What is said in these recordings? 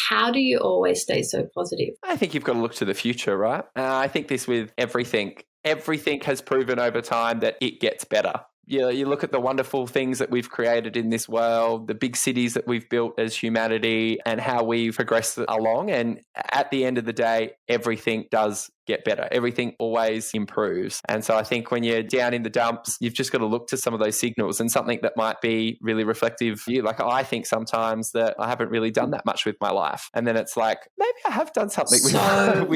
How do you always stay so positive? I think you've got to look to the future, right? I think this with everything. Everything has proven over time that it gets better. You look at the wonderful things that we've created in this world, the big cities that we've built as humanity and how we've progressed along. And at the end of the day, everything does get better. Everything always improves. And so I think when you're down in the dumps, you've just got to look to some of those signals and something that might be really reflective for you. Like I think sometimes that I haven't really done that much with my life. And then it's like, maybe I have done something with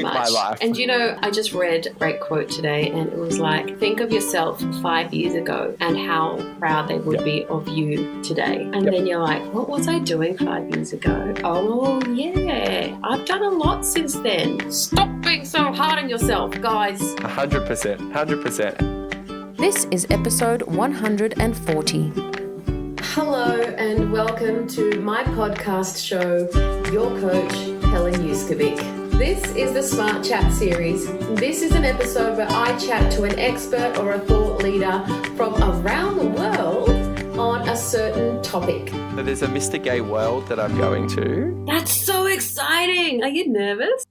my life. And I just read a great quote today and it was like, think of yourself 5 years ago and how proud they would be of you today. And then you're like, what was I doing 5 years ago? Oh yeah, I've done a lot since then. Stop being so hard on yourself, guys. 100%. This is episode 140. Hello and welcome to my podcast show, Your Coach, Helen Yuskovic. This is the Smart Chat series. This is an episode where I chat to an expert or a thought leader from around the world on a certain topic. So there's a Mr. Gay world that I'm going to. That's so exciting. Are you nervous?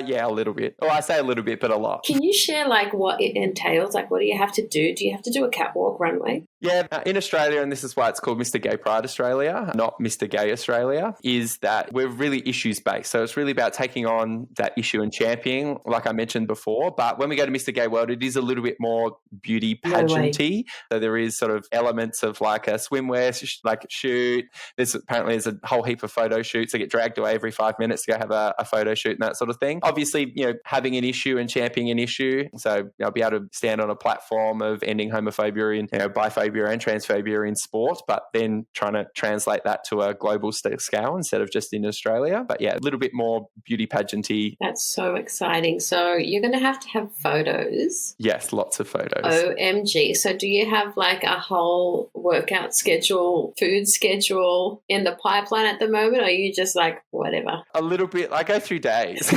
Yeah, a little bit. Well, I say a little bit, but a lot. Can you share like what it entails? Like what do you have to do? Do you have to do a catwalk runway? Yeah, in Australia, and this is why it's called Mr. Gay Pride Australia, not Mr. Gay Australia, is that we're really issues-based. So it's really about taking on that issue and championing, like I mentioned before. But when we go to Mr. Gay World, it is a little bit more beauty pageanty. So there is sort of elements of like a swimwear like shoot. There's a whole heap of photo shoots. I get dragged away every 5 minutes to go have a photo shoot and that sort of thing. Obviously, having an issue and championing an issue. So I'll be able to stand on a platform of ending homophobia and biphobia and transphobia in sport, but then trying to translate that to a global scale instead of just in Australia. But yeah, a little bit more beauty pageanty. That's so exciting. So you're going to have photos. Yes, lots of photos. OMG. So do you have like a whole workout schedule, food schedule in the pipeline at the moment? Or are you just like, whatever? A little bit. I go through days.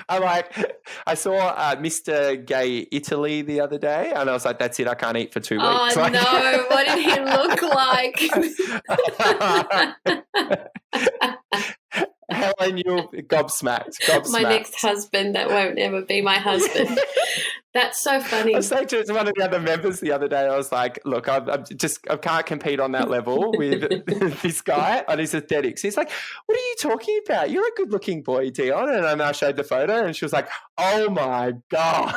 I saw Mr. Gay Italy the other day and I was like, that's it, I can't eat for 2 weeks. Oh, no. What did he look like? Helen, you're gobsmacked. My next husband that won't ever be my husband. That's so funny. I was saying to one of the other members the other day, I was like, look, I can't compete on that level with this guy on his aesthetics. He's like, what are you talking about? You're a good looking boy, Dion. And then I showed the photo and she was like, oh my God.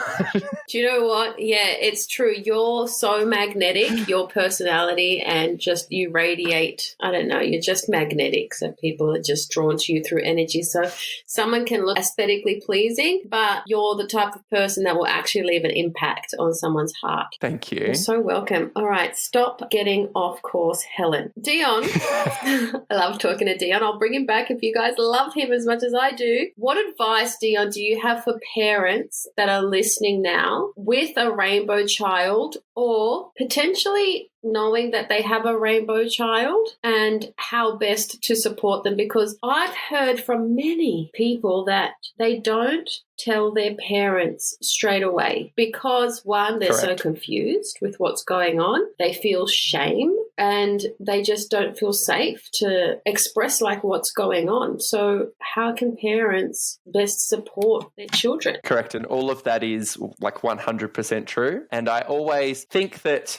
Do you know what? Yeah, it's true. You're so magnetic, your personality, and just you radiate, I don't know, you're just magnetic. So people are just drawn to you through energy. So someone can look aesthetically pleasing, but you're the type of person that will actually leave an impact on someone's heart. Thank you. You're so welcome. All right, stop getting off course, Helen. Dion, I love talking to Dion. I'll bring him back if you guys love him as much as I do. What advice, Dion, do you have for parents that are listening now with a rainbow child or potentially knowing that they have a rainbow child and how best to support them? Because I've heard from many people that they don't tell their parents straight away because, one, they're so confused with what's going on. They feel shame and they just don't feel safe to express like what's going on. So how can parents best support their children? Go And all of that is like 100% true. And I always think that,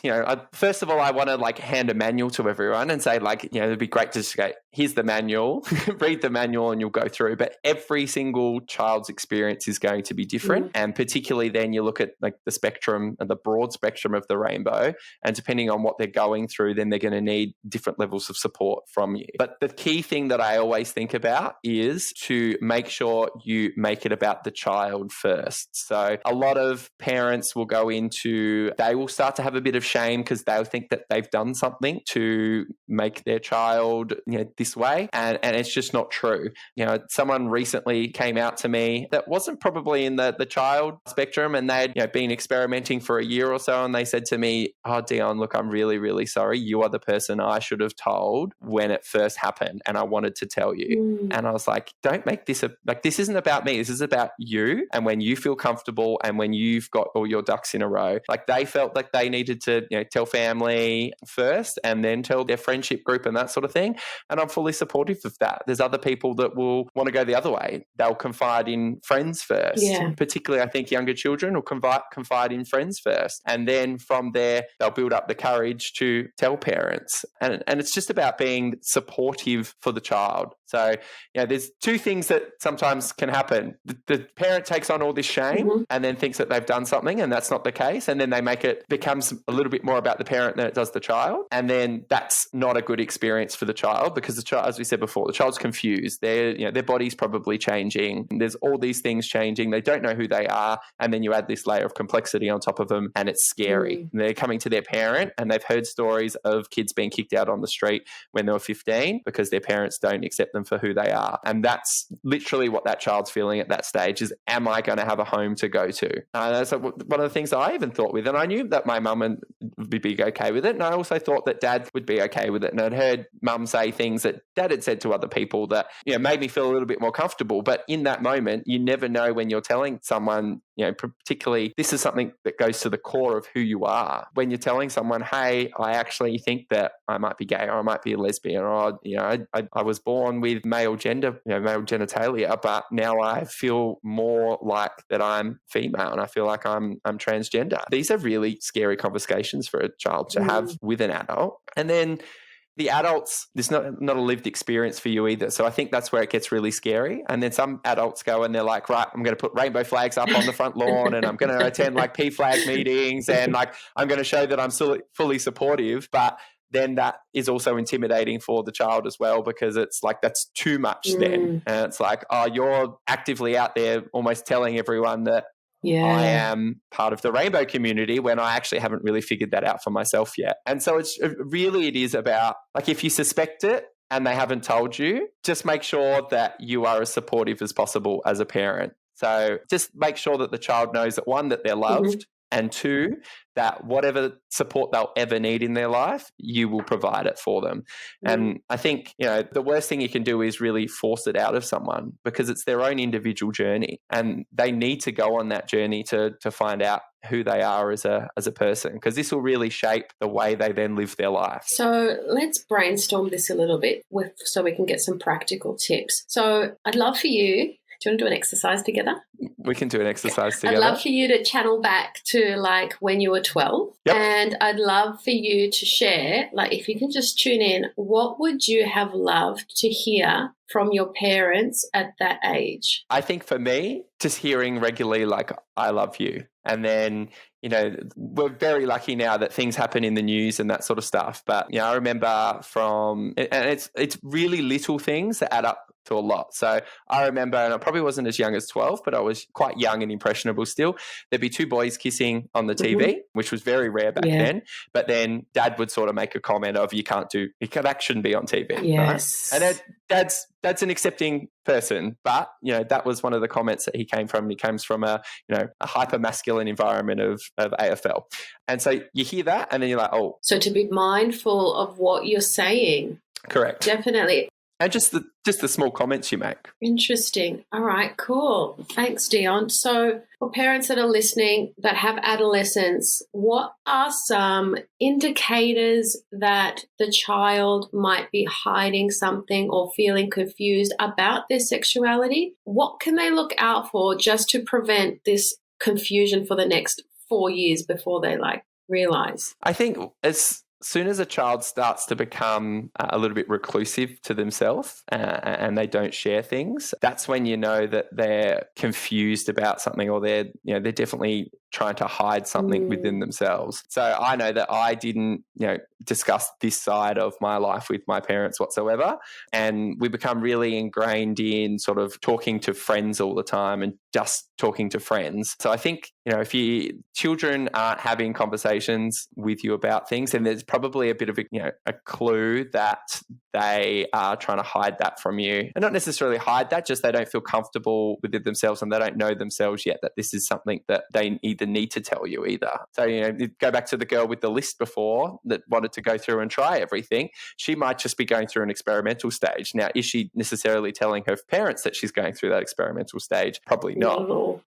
first of all, I want to like hand a manual to everyone and say like, it'd be great to just go, here's the manual, read the manual and you'll go through. But every single child's experience is going to be different. And particularly then you look at like the spectrum and the broad spectrum of the rainbow. And depending on what they're going through, then they're going to need different levels of support from you. But the key thing that I always think about is to make sure you make it about the child first. So a lot of parents will go into, they will start to have a bit of shame because they'll think that they've done something to make their child, this way. And it's just not true. Someone recently came out to me that wasn't probably in the child spectrum and they'd been experimenting for a year or so. And they said to me, oh, Dion, look, I'm really, really sorry. You are the person I should have told when it first happened. And I wanted to tell you. And I was like, don't make this this isn't about me. This is about you. And when you feel comfortable and when you've got all your ducks in a row, like they felt like they needed to, tell family family first and then tell their friendship group and that sort of thing. And I'm fully supportive of that. There's other people that will want to go the other way. They'll confide in friends first. Yeah. Particularly, I think younger children will confide in friends first. And then from there, they'll build up the courage to tell parents. And it's just about being supportive for the child. So, there's two things that sometimes can happen. The parent takes on all this shame and then thinks that they've done something, and that's not the case. And then they make it becomes a little bit more about the parent than it does the child. And then that's not a good experience for the child, because the child, as we said before, the child's confused. Their body's probably changing. There's all these things changing. They don't know who they are. And then you add this layer of complexity on top of them, and it's scary. They're coming to their parent and they've heard stories of kids being kicked out on the street when they were 15 because their parents don't accept them for who they are. And that's literally what that child's feeling at that stage is, am I going to have a home to go to? That's one of the things that I even thought with. And I knew that my mum would be okay with it. And I also thought that dad would be okay with it. And I'd heard mum say things that dad had said to other people that, made me feel a little bit more comfortable. But in that moment, you never know when you're telling someone, particularly this is something that goes to the core of who you are. When you're telling someone, hey, I actually think that I might be gay, or I might be a lesbian, or, I was born with male genitalia, but now I feel more like that I'm female and I feel like I'm transgender. These are really scary conversations for a child to have with an adult. And then the adults, there's not a lived experience for you either. So I think that's where it gets really scary. And then some adults go and they're like, right, I'm going to put rainbow flags up on the front lawn and I'm going to attend like P-flag meetings and like I'm going to show that I'm fully supportive. But then that is also intimidating for the child as well, because it's like that's too much then. And it's like, oh, you're actively out there almost telling everyone that I am part of the rainbow community when I actually haven't really figured that out for myself yet. And so it is about, like, if you suspect it and they haven't told you, just make sure that you are as supportive as possible as a parent. So just make sure that the child knows that, one, that they're loved, and two, that whatever support they'll ever need in their life, you will provide it for them. And I think, the worst thing you can do is really force it out of someone, because it's their own individual journey and they need to go on that journey to find out who they are as a person, because this will really shape the way they then live their life. So let's brainstorm this a little bit so we can get some practical tips. So I'd love for you, do you want to do an exercise together? We can do an exercise together. I'd love for you to channel back to like when you were 12. Yep. And I'd love for you to share, like if you can just tune in, what would you have loved to hear from your parents at that age? I think for me, just hearing regularly like, I love you. And then, we're very lucky now that things happen in the news and that sort of stuff. But, I remember and it's really little things that add up to a lot. So I remember, and I probably wasn't as young as 12, but I was quite young and impressionable still. There'd be two boys kissing on the TV, which was very rare back then. But then dad would sort of make a comment of, that shouldn't be on TV. Yes. Right? And dad's an accepting person, but that was one of the comments that he came from. He comes from a hyper masculine environment of AFL, and so you hear that, and then you're like, oh. So to be mindful of what you're saying. Correct. Definitely. And just the small comments you make. Interesting. All right, cool. Thanks, Dion. So for parents that are listening that have adolescents, what are some indicators that the child might be hiding something or feeling confused about their sexuality? What can they look out for just to prevent this confusion for the next 4 years before they realize? I think as soon as a child starts to become a little bit reclusive to themselves and they don't share things, that's when you know that they're confused about something, or they're definitely trying to hide something within themselves. So I know that I didn't, discuss this side of my life with my parents whatsoever. And we become really ingrained in sort of talking to friends all the time and just talking to friends. So I think, if children aren't having conversations with you about things, then there's probably a bit of a clue that they are trying to hide that from you. And not necessarily hide that, just they don't feel comfortable with it themselves and they don't know themselves yet that this is something that they either need to tell you either. So, go back to the girl with the list before that wanted to go through and try everything. She might just be going through an experimental stage. Now, is she necessarily telling her parents that she's going through that experimental stage? Probably not. No.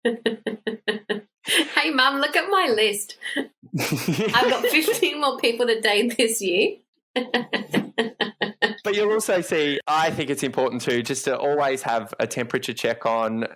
Hey, Mum, look at my list. I've got 15 more people to date this year. But you'll also see, I think it's important too, just to always have a temperature check on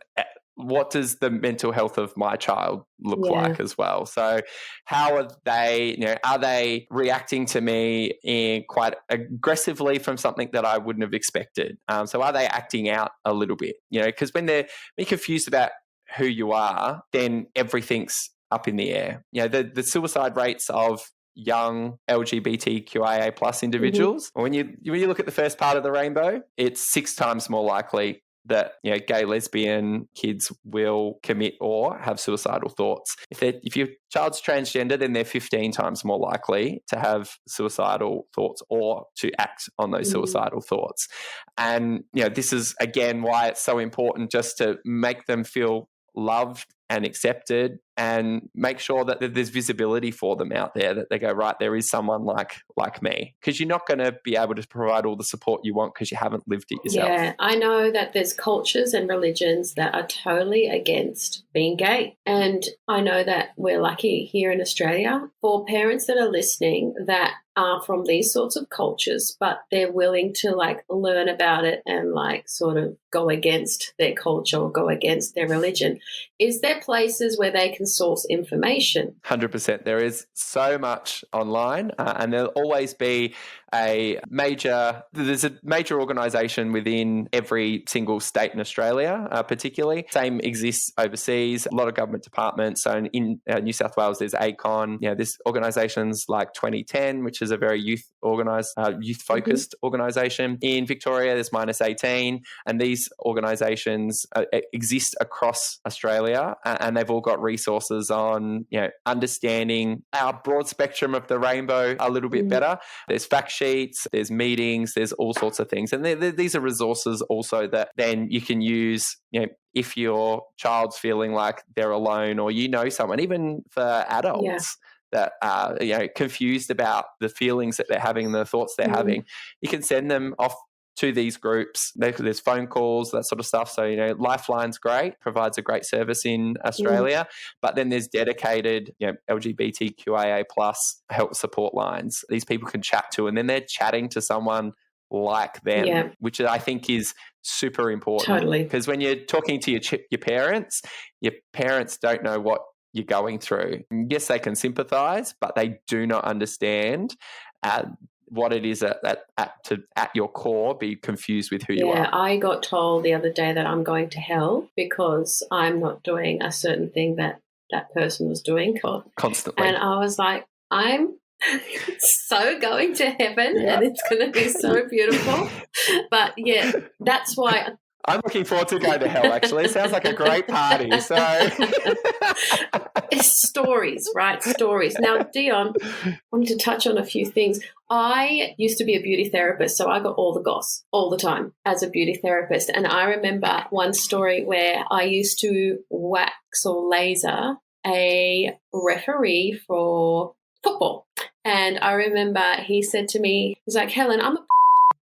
what does the mental health of my child look like as well. So how are they, are they reacting to me in quite aggressively from something that I wouldn't have expected? So are they acting out a little bit? Because when they're confused about who you are, then everything's up in the air. The suicide rates of young LGBTQIA plus individuals, when you look at the first part of the rainbow, it's 6 times more likely that gay, lesbian kids will commit or have suicidal thoughts. If your child's transgender, then they're 15 times more likely to have suicidal thoughts or to act on those suicidal thoughts. And this is again why it's so important just to make them feel loved and accepted, and make sure that there's visibility for them out there, that they go, right, there is someone like me. Because you're not going to be able to provide all the support you want because you haven't lived it yourself. Yeah, I know that there's cultures and religions that are totally against being gay. And I know that we're lucky here in Australia for parents that are listening that are from these sorts of cultures, but they're willing to learn about it and sort of go against their culture or go against their religion. Is there places where they can source information? 100%. There is so much online, and there'll always be there's a major organisation within every single state in Australia, particularly. Same exists overseas, a lot of government departments. So in New South Wales, there's ACON. There's organisations like 2010, which is a very youth-focused organisation. In Victoria, there's Minus 18, and these organisations exist across Australia, and they've all got resources on understanding our broad spectrum of the rainbow a little bit better. There's fact sheets, there's meetings, there's all sorts of things. And these are resources also that then you can use, if your child's feeling like they're alone, or someone, even for adults that are confused about the feelings that they're having and the thoughts they're having, you can send them off to these groups. There's phone calls, that sort of stuff. So, Lifeline's great, provides a great service in Australia, but then there's dedicated, LGBTQIA plus help support lines these people can chat to, and then they're chatting to someone like them, which I think is super important. Totally. Because when you're talking to your parents don't know what you're going through. Yes, they can sympathise, but they do not understand what it is at your core, be confused with who you are. Yeah, I got told the other day that I'm going to hell because I'm not doing a certain thing that person was doing constantly. And I was like, I'm so going to heaven and it's going to be so beautiful. But that's why... I'm looking forward to going to hell, actually. It sounds like a great party. So it's stories, right? Stories. Now, Dion, I wanted to touch on a few things. I used to be a beauty therapist, so I got all the goss all the time as a beauty therapist. And I remember one story where I used to wax or laser a referee for football. And I remember he said to me, he's like, Helen, I'm a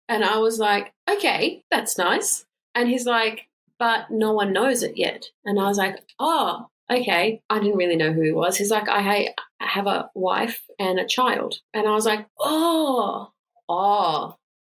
and I was like, okay, that's nice. And he's like, but no one knows it yet. And I was like, oh, okay. I didn't really know who he was. He's like, I have a wife and a child. And I was like, oh,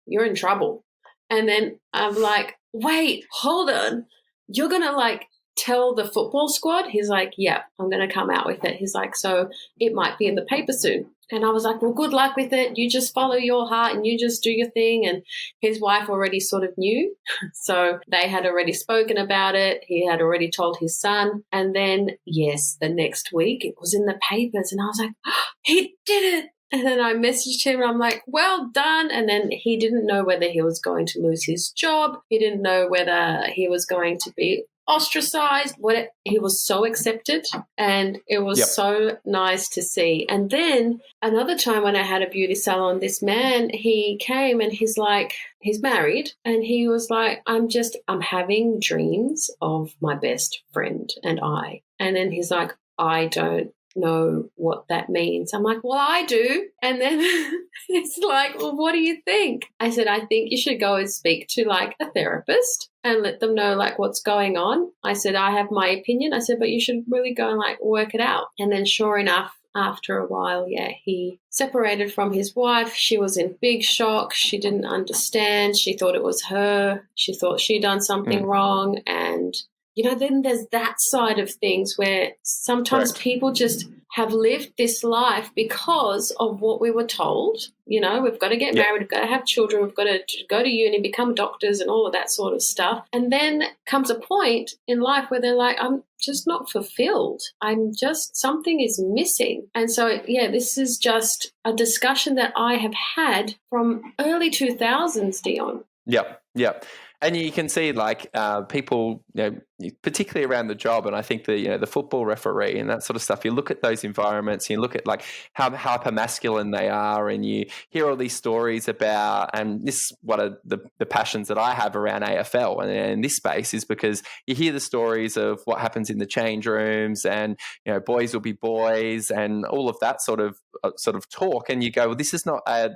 you're in trouble. And then I'm like, wait, hold on. You're going to tell the football squad? He's like, yeah, I'm going to come out with it. He's like, so it might be in the paper soon. And I was like, well, good luck with it. You just follow your heart and you just do your thing. And his wife already sort of knew. So they had already spoken about it. He had already told his son. And then, yes, the next week it was in the papers. And I was like, oh, he did it. And then I messaged him and I'm like, well done. And then he didn't know whether he was going to lose his job. He didn't know whether he was going to be ostracized. He was so accepted, and it was so nice to see. And then another time when I had a beauty salon, this man, he came and he's like, he's married, and he was like, I'm having dreams of my best friend and I. And then he's like, I don't know what that means. I'm like, well, I do. And then it's like, well, what do you think? I said, I think you should go and speak to a therapist and let them know what's going on. I said, I have my opinion. I said, but you should really go and work it out. And then sure enough, after a while, he separated from his wife. She was in big shock. She didn't understand. She thought it was her. She thought she'd done something wrong. And, then there's that side of things where sometimes people just have lived this life because of what we were told. We've got to get married, we've got to have children, we've got to go to uni, become doctors and all of that sort of stuff. And then comes a point in life where they're like, I'm just not fulfilled. Something is missing. And so, this is just a discussion that I have had from early 2000s, Dion. Yep. And you can see people, particularly around the job, and I think the football referee and that sort of stuff, you look at those environments, you look at how hyper-masculine they are, and you hear all these stories about, and this is one of the passions that I have around AFL and in this space is because you hear the stories of what happens in the change rooms and, boys will be boys and all of that sort of talk, and you go, well, this is not an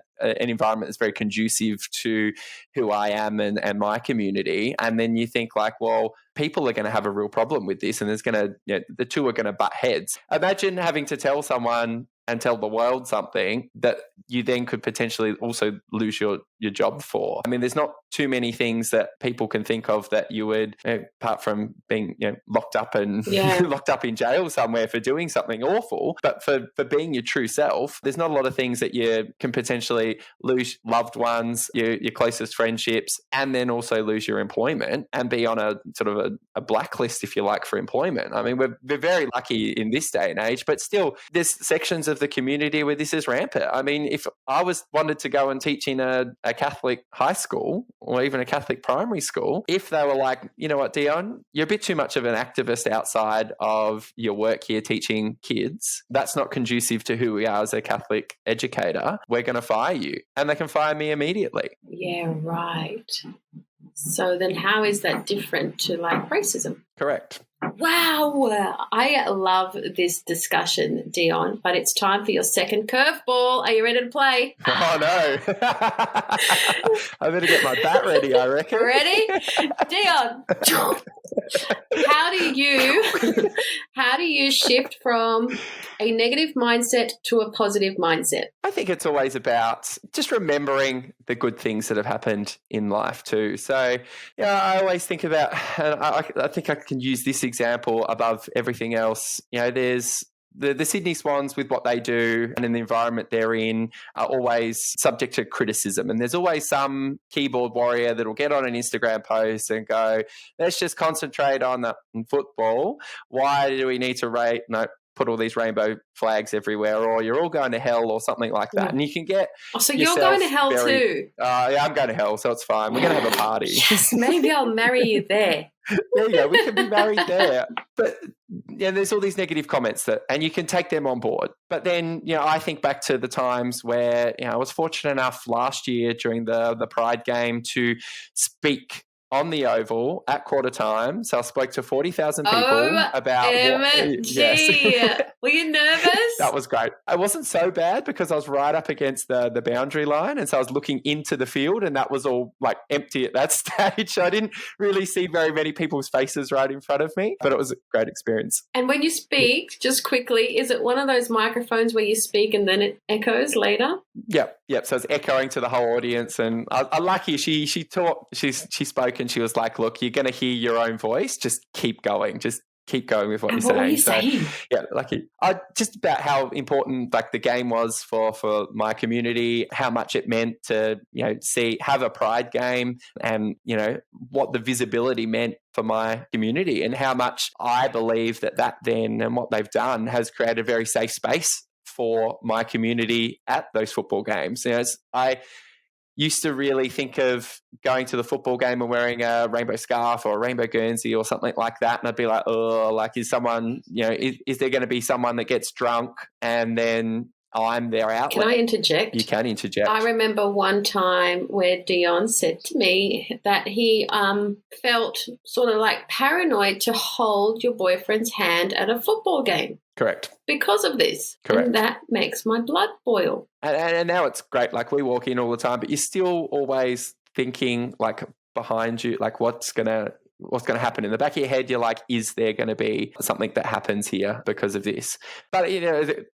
environment that's very conducive to who I am and my community. And then you think well, people are going to have a real problem with this, and there's going to, the two are going to butt heads. Imagine having to tell someone and tell the world something that you then could potentially also lose your job for. I mean, there's not too many things that people can think of that you would, apart from being locked up and locked up in jail somewhere for doing something awful, but for being your true self, there's not a lot of things that you can potentially lose loved ones, your closest friendships, and then also lose your employment and be on a sort of a blacklist, if you like, for employment. I mean, we're very lucky in this day and age, but still there's sections of the community where this is rampant. I mean, if I wanted to go and teach in a Catholic high school or even a Catholic primary school, if they were like, you know what, Dion, you're a bit too much of an activist outside of your work here teaching kids, that's not conducive to who we are as a Catholic educator, we're going to fire you. And they can fire me immediately. Yeah, right. So then how is that different to racism? Correct. Wow. I love this discussion, Dion, but it's time for your second curveball. Are you ready to play? Oh, no. I better get my bat ready, I reckon. Ready? Dion, how do you shift from a negative mindset to a positive mindset? I think it's always about just remembering the good things that have happened in life too. So, I always think about, and I think I can use this example above everything else. There's the Sydney Swans with what they do and in the environment they're in are always subject to criticism. And there's always some keyboard warrior that'll get on an Instagram post and go, let's just concentrate on the football. Why do we need to put all these rainbow flags everywhere, or you're all going to hell or something like that? And you can get so you're going to hell too? Yeah, I'm going to hell, so it's fine. We're going to have a party. Yes, maybe I'll marry you there. There you go. We can be married there. But there's all these negative comments and you can take them on board. But then, I think back to the times where, I was fortunate enough last year during the Pride game to speak on the Oval at quarter time. So I spoke to 40,000 people about yes. Were you nervous? That was great. It wasn't so bad because I was right up against the boundary line, and so I was looking into the field, and that was all empty at that stage. So I didn't really see very many people's faces right in front of me, but it was a great experience. And when you speak, just quickly, is it one of those microphones where you speak and then it echoes later? Yep. So it's echoing to the whole audience, and I like you. She spoke and she was like, "Look, you're going to hear your own voice. Just keep going. Just keep going with what you're saying." What were you saying? Yeah, just about how important the game was for my community, how much it meant to have a Pride game, and what the visibility meant for my community, and how much I believe that then and what they've done has created a very safe space for my community at those football games. I used to really think of going to the football game and wearing a rainbow scarf or a rainbow Guernsey or something like that, and I'd be like, is someone, is there going to be someone that gets drunk and then I'm their outlet? Can I interject? You can interject. I remember one time where Dion said to me that he felt sort of paranoid to hold your boyfriend's hand at a football game. Correct. Because of this. Correct. And that makes my blood boil. And now it's great. We walk in all the time, but you're still always thinking behind you, what's going to what's going to happen. In the back of your head, you're like, is there going to be something that happens here because of this? But,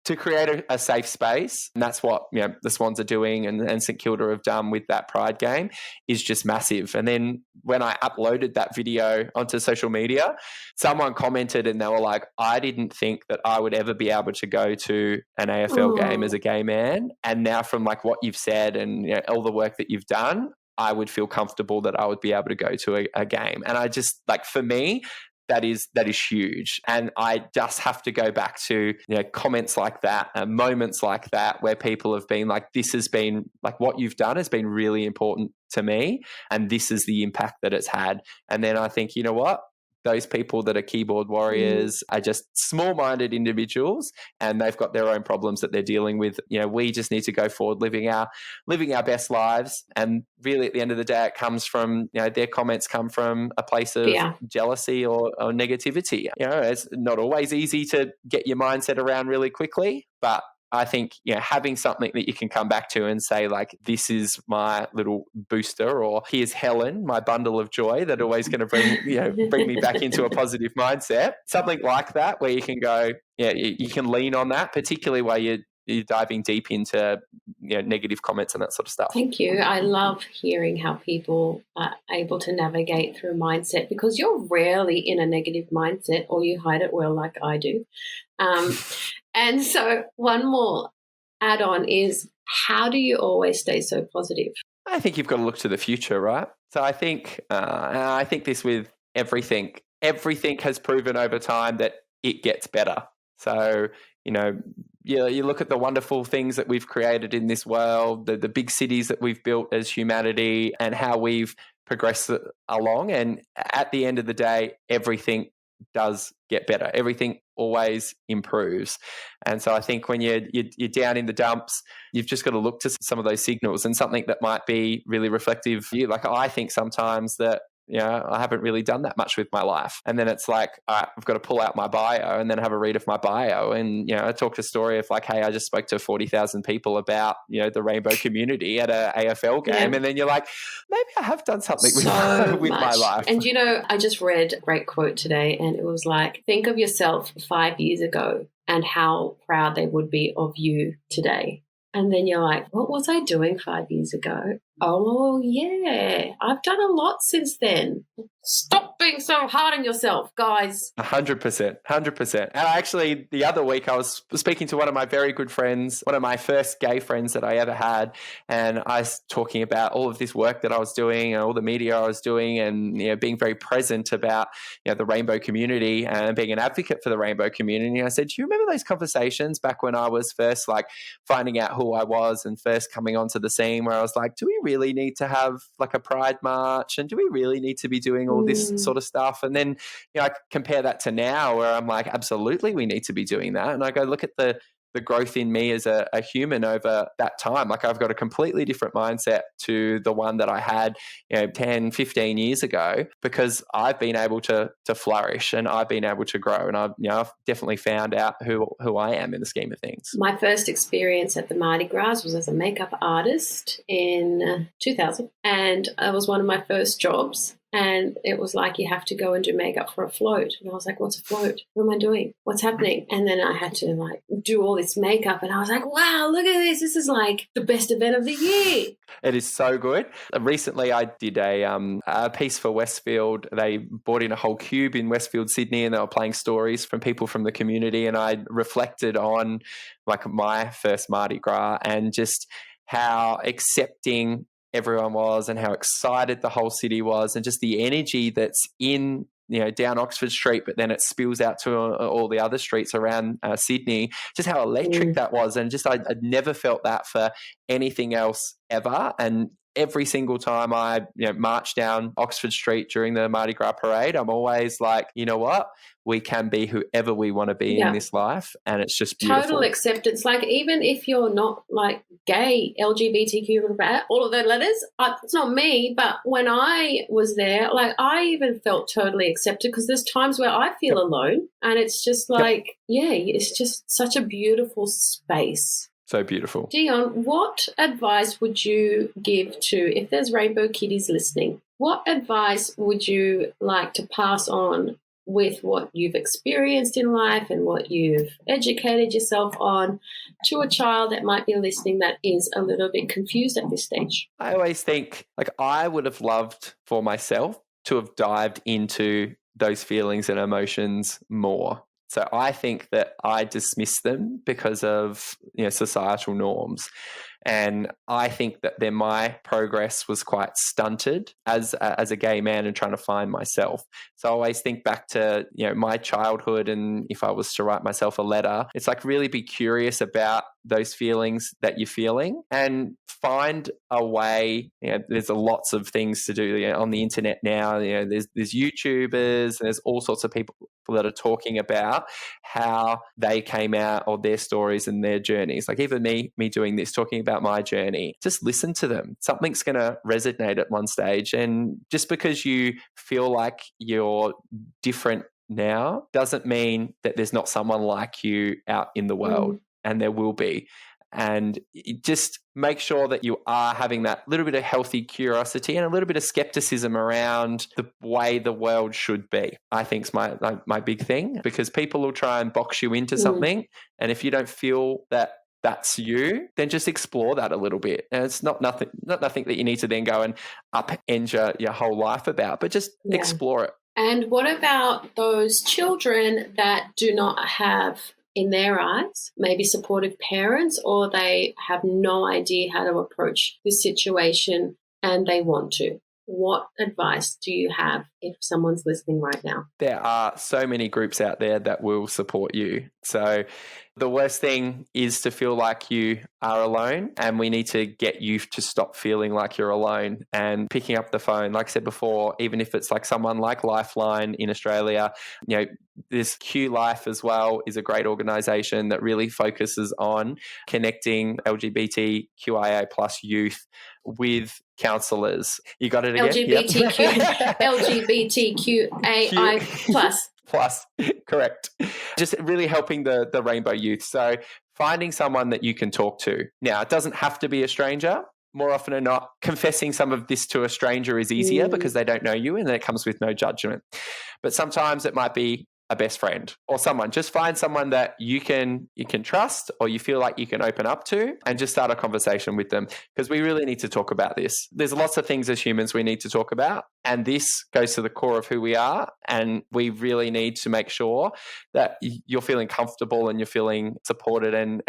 to create a safe space, and that's what, the Swans are doing and St Kilda have done with that Pride game, is just massive. And then when I uploaded that video onto social media, someone commented and they were like, I didn't think that I would ever be able to go to an AFL game as a gay man. And now from like what you've said and all the work that you've done, I would feel comfortable that I would be able to go to a game. And I just, like, for me, that is huge. And I just have to go back to, comments like that, moments like that, where people have been like, this has been, like, what you've done has been really important to me. And this is the impact that it's had. And then I think, you know what? Those people that are keyboard warriors are just small-minded individuals, and they've got their own problems that they're dealing with. We just need to go forward, living our best lives. And really, at the end of the day, it comes from, their comments come from a place of jealousy or negativity. It's not always easy to get your mindset around really quickly, but I think, having something that you can come back to and say, like, this is my little booster, or here's Helen, my bundle of joy that always going to bring me back into a positive mindset. Something like that, where you can go, you can lean on that, particularly while you're diving deep into negative comments and that sort of stuff. Thank you. I love hearing how people are able to navigate through mindset, because you're rarely in a negative mindset, or you hide it well like I do. And so one more add-on is, how do you always stay so positive? I think you've got to look to the future, right? So I think this with everything. Everything has proven over time that it gets better. So, you look at the wonderful things that we've created in this world, the big cities that we've built as humanity, and how we've progressed along. And at the end of the day, everything does get better. Everything always improves. And so I think when you're down in the dumps, you've just got to look to some of those signals, and something that might be really reflective for you. Like, I think sometimes that, I haven't really done that much with my life. And then it's like, I've got to pull out my bio and then have a read of my bio. And, I talked a story of like, hey, I just spoke to 40,000 people about, the rainbow community at a AFL game. Yeah. And then you're like, maybe I have done something with my life. And, I just read a great quote today, and it was like, think of yourself 5 years ago and how proud they would be of you today. And then you're like, what was I doing 5 years ago? Oh, yeah, I've done a lot since then. Stop being so hard on yourself, guys. 100%. And actually, the other week I was speaking to one of my very good friends, one of my first gay friends that I ever had, and I was talking about all of this work that I was doing and all the media I was doing, and being very present about the rainbow community and being an advocate for the rainbow community. And I said, do you remember those conversations back when I was first like finding out who I was and first coming onto the scene, where I was like, do we really need to have like a pride march, and do we really need to be doing all this sort of stuff? And then I compare that to now, where I'm like, absolutely we need to be doing that. And I go, look at the growth in me as a human over that time. Like, I've got a completely different mindset to the one that I had 10, 15 years ago, because I've been able to flourish, and I've been able to grow, and I've definitely found out who I am in the scheme of things. My first experience at the Mardi Gras was as a makeup artist in 2000, and it was one of my first jobs. And it was like, you have to go and do makeup for a float. And I was like, what's a float? What am I doing? What's happening? And then I had to like do all this makeup. And I was like, wow, look at this. This is like the best event of the year. It is so good. Recently, I did a piece for Westfield. They brought in a whole cube in Westfield, Sydney, and they were playing stories from people from the community. And I reflected on like my first Mardi Gras, and just how accepting everyone was, and how excited the whole city was, and just the energy that's in down Oxford Street, but then it spills out to all the other streets around Sydney. Just how electric that was, and just I'd never felt that for anything else ever. And every single time I march down Oxford Street during the Mardi Gras parade, I'm always like, you know what? We can be whoever we want to be in this life, and it's just beautiful. Total acceptance. Like, even if you're not like gay, LGBTQIA, all of the letters, it's not me, but when I was there, like, I even felt totally accepted, because there's times where I feel alone, and it's just like, it's just such a beautiful space. So beautiful. Dion, what advice would you give to, if there's rainbow kiddies listening, what advice would you like to pass on with what you've experienced in life and what you've educated yourself on to a child that might be listening that is a little bit confused at this stage? I always think, like, I would have loved for myself to have dived into those feelings and emotions more. So I think that I dismiss them because of, societal norms. And I think that my progress was quite stunted as a gay man and trying to find myself. So I always think back to, my childhood, and if I was to write myself a letter, it's like really be curious about those feelings that you're feeling and find a way. There's lots of things to do on the internet now. There's YouTubers and there's all sorts of people that are talking about how they came out, or their stories and their journeys. Like even me doing this, talking about my journey, just listen to them. Something's going to resonate at one stage. And just because you feel like you're different now doesn't mean that there's not someone like you out in the world. And there will be. And just make sure that you are having that little bit of healthy curiosity and a little bit of skepticism around the way the world should be. I think is my big thing, because people will try and box you into something. And if you don't feel that that's you, then just explore that a little bit. And it's not nothing that you need to then go and upend your whole life about, but just explore it. And what about those children that do not have, in their eyes, maybe supportive parents, or they have no idea how to approach this situation and they want to? What advice do you have if someone's listening right now? There are so many groups out there that will support you. So the worst thing is to feel like you are alone, and we need to get you to stop feeling like you're alone and picking up the phone. Like I said before, even if it's like someone like Lifeline in Australia, this Qlife as well is a great organisation that really focuses on connecting LGBTQIA plus youth with counsellors. You got it again? LGBTQAI plus, correct. Just really helping the rainbow youth. So finding someone that you can talk to. Now, it doesn't have to be a stranger. More often than not, confessing some of this to a stranger is easier because they don't know you, and it comes with no judgment. But sometimes it might be a best friend or someone. Just find someone that you can trust, or you feel like you can open up to, and just start a conversation with them, because we really need to talk about this. There's lots of things as humans we need to talk about, and this goes to the core of who we are, and we really need to make sure that you're feeling comfortable and you're feeling supported and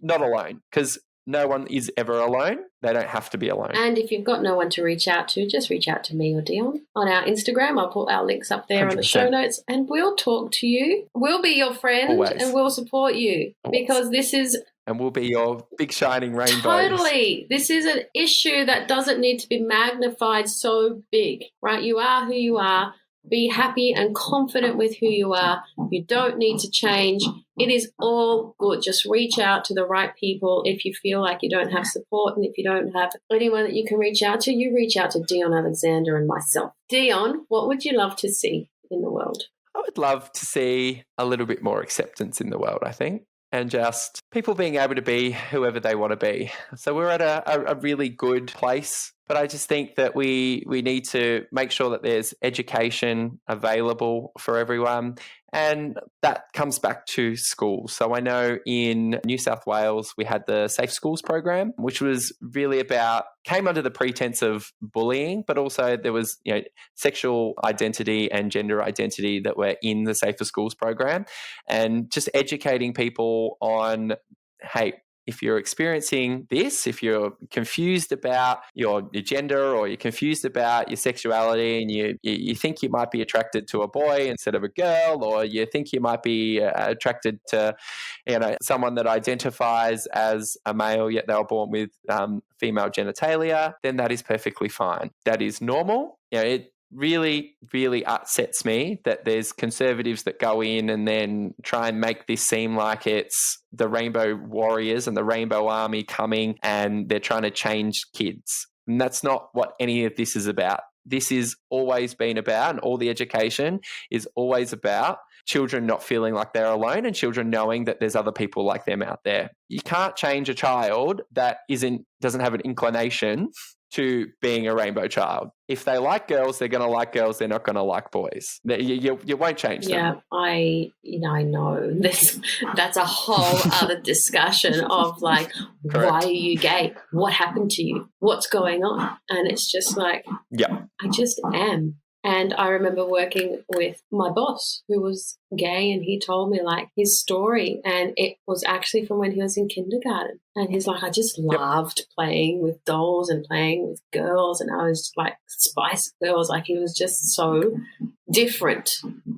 not alone, because no one is ever alone. They don't have to be alone. And if you've got no one to reach out to, just reach out to me or Dion on our Instagram. I'll put our links up there 100%. On the show notes, and we'll talk to you. We'll be your friend. Always. And we'll support you. Always. Because this is... And we'll be your big shining rainbows. Totally. This is an issue that doesn't need to be magnified so big, right? You are who you are. Be happy and confident with who you are. You don't need to change. It is all good. Just reach out to the right people. If you feel like you don't have support, and if you don't have anyone that you can reach out to, you reach out to Dion Alexander and myself. Dion, what would you love to see in the world? I would love to see a little bit more acceptance in the world, I think, and just people being able to be whoever they want to be. So we're at a really good place. But I just think that we need to make sure that there's education available for everyone. And that comes back to schools. So I know in New South Wales, we had the Safe Schools program, which was really came under the pretense of bullying, but also there was, sexual identity and gender identity that were in the Safer Schools program, and just educating people on, hey, if you're experiencing this, if you're confused about your gender, or you're confused about your sexuality, and you think you might be attracted to a boy instead of a girl, or you think you might be attracted to, someone that identifies as a male yet they were born with female genitalia, then that is perfectly fine. That is normal. It really, really upsets me that there's conservatives that go in and then try and make this seem like it's the Rainbow Warriors and the Rainbow Army coming and they're trying to change kids. And that's not what any of this is about. this is always been about, and all the education is always about children not feeling like they're alone and children knowing that there's other people like them out there. You can't change a child that doesn't have an inclination to being a rainbow child. If they like girls, they're going to like girls. They're not going to like boys. You won't change them. Yeah, I know this. That's a whole other discussion of like, Correct. why are you gay? What happened to you? What's going on? And it's just like, yeah, I just am. And I remember working with my boss who was gay, and he told me like his story, and it was actually from when he was in kindergarten. And he's like, I just loved playing with dolls and playing with girls, and I was like Spice Girls. Like he was just so different.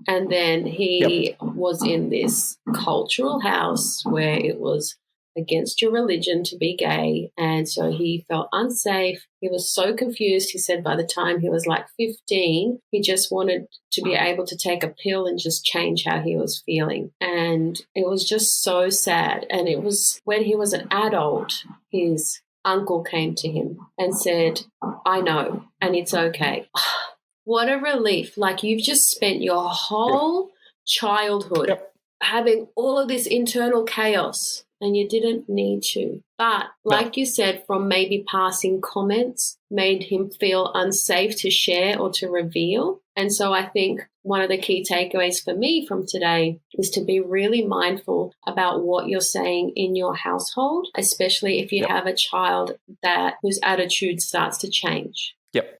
And then he was in this cultural house where it was against your religion to be gay, and so he felt unsafe. He was so confused. He said by the time he was like 15, he just wanted to be able to take a pill and just change how he was feeling. And it was just so sad. And it was when he was an adult, his uncle came to him and said, I know, and it's okay. What a relief. Like you've just spent your whole childhood having all of this internal chaos, and you didn't need to. But like you said, from maybe passing comments made him feel unsafe to share or to reveal. And so I think one of the key takeaways for me from today is to be really mindful about what you're saying in your household, especially if you have a child whose attitude starts to change. Yep.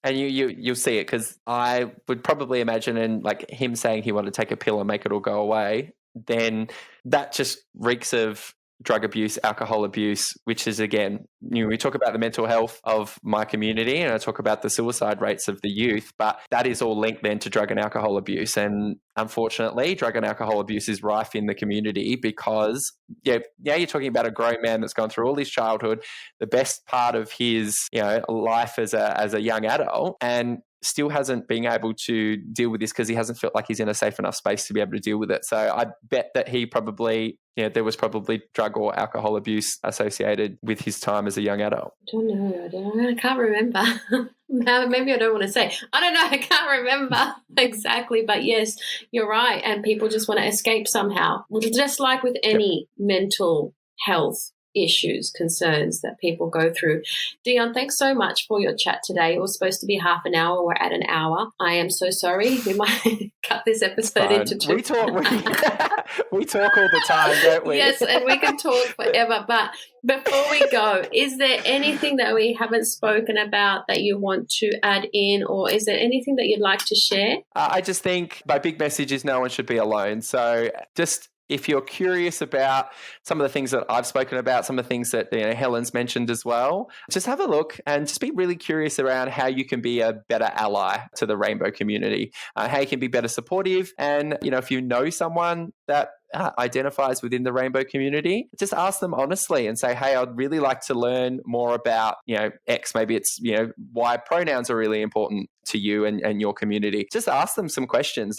And you'll see it, because I would probably imagine, and like him saying he wanted to take a pill and make it all go away, then that just reeks of drug abuse, alcohol abuse, which is, again, we talk about the mental health of my community and I talk about the suicide rates of the youth, but that is all linked then to drug and alcohol abuse. And unfortunately, drug and alcohol abuse is rife in the community because, you're talking about a grown man that's gone through all his childhood, the best part of his, life as a young adult, and still hasn't been able to deal with this because he hasn't felt like he's in a safe enough space to be able to deal with it. So I bet that he probably, there was probably drug or alcohol abuse associated with his time as a young adult. I don't know. I can't remember. Maybe I don't want to say. I don't know. I can't remember exactly. But yes, you're right. And people just want to escape somehow. Just like with any mental health issues, concerns that people go through. Dion, thanks so much for your chat today. It was supposed to be half an hour. We're at an hour. I am so sorry. We might cut this episode into two. We talk all the time, don't we? Yes, and we can talk forever. But before we go, is there anything that we haven't spoken about that you want to add in, or is there anything that you'd like to share? I just think my big message is no one should be alone. So just, if you're curious about some of the things that I've spoken about, some of the things that Helen's mentioned as well, just have a look and just be really curious around how you can be a better ally to the rainbow community, how you can be better supportive. And, if you know someone that identifies within the rainbow community, just ask them honestly and say, hey, I'd really like to learn more about, X. Maybe it's, why pronouns are really important to you and your community. Just ask them some questions.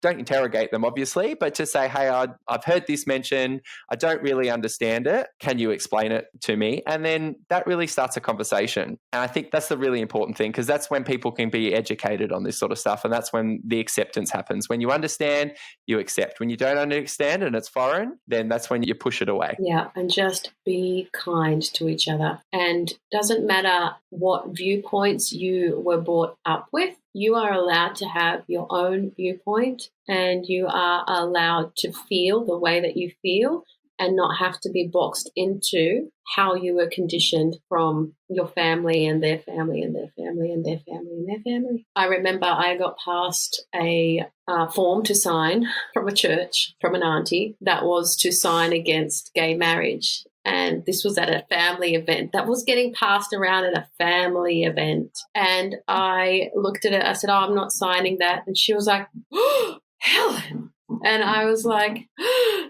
Don't interrogate them, obviously, but just say, hey, I've heard this mentioned. I don't really understand it. Can you explain it to me? And then that really starts a conversation. And I think that's the really important thing, because that's when people can be educated on this sort of stuff. And that's when the acceptance happens. When you understand, you accept. When you don't understand and it's foreign, then that's when you push it away. Yeah, and just be kind to each other. And doesn't matter what viewpoints you were brought up with, you are allowed to have your own viewpoint, and you are allowed to feel the way that you feel and not have to be boxed into how you were conditioned from your family and their family and their family and their family and their family. I remember I got passed a form to sign from a church, from an auntie, that was to sign against gay marriage. And this was at a family event that was getting passed around at a family event. And I looked at it. I said, oh, I'm not signing that. And she was like, oh, Helen. And I was like,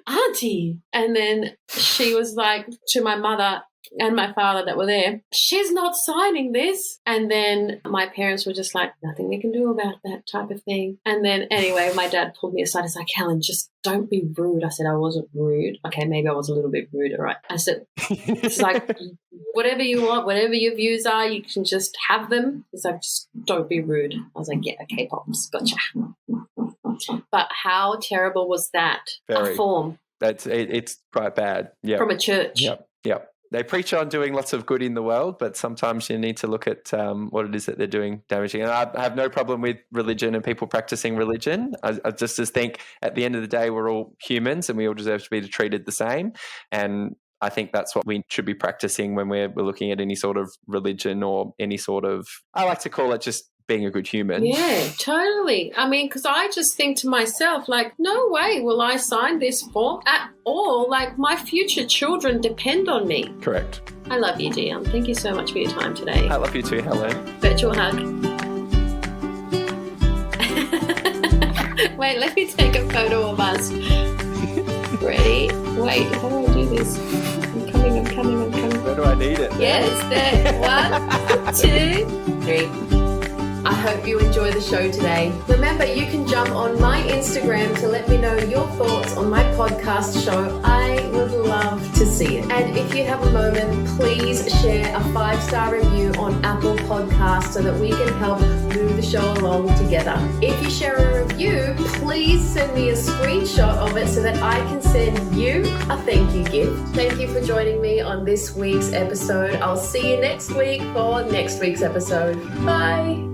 Auntie. And then she was like to my mother, and my father that were there, she's not signing this. And then my parents were just like, nothing we can do about that type of thing. And then anyway, my dad pulled me aside. He's like, Helen, just don't be rude. I said, I wasn't rude. Okay, maybe I was a little bit rude, all right. I said, it's like, whatever you want, whatever your views are, you can just have them. It's like, just don't be rude. I was like, yeah, okay, Pops, gotcha. But how terrible was that? Very. A form. It's quite bad. Yeah. From a church. Yep. They preach on doing lots of good in the world, but sometimes you need to look at what it is that they're doing damaging. And I have no problem with religion and people practicing religion. I just think at the end of the day, we're all humans and we all deserve to be treated the same. And I think that's what we should be practicing when we're looking at any sort of religion or any sort of, I like to call it just being a good human. Yeah, totally. I mean, because I just think to myself, like, no way will I sign this form at all. Like, my future children depend on me. Correct. I love you, Dion. Thank you so much for your time today. I love you too, Helen. Virtual hug. Wait, let me take a photo of us. Ready? Wait, how do I do this? I'm coming. Where do I need it? Yes, there. 1, 2, 3. I hope you enjoy the show today. Remember, you can jump on my Instagram to let me know your thoughts on my podcast show. I would love to see it. And if you have a moment, please share a 5-star review on Apple Podcasts so that we can help move the show along together. If you share a review, please send me a screenshot of it so that I can send you a thank you gift. Thank you for joining me on this week's episode. I'll see you next week for next week's episode. Bye.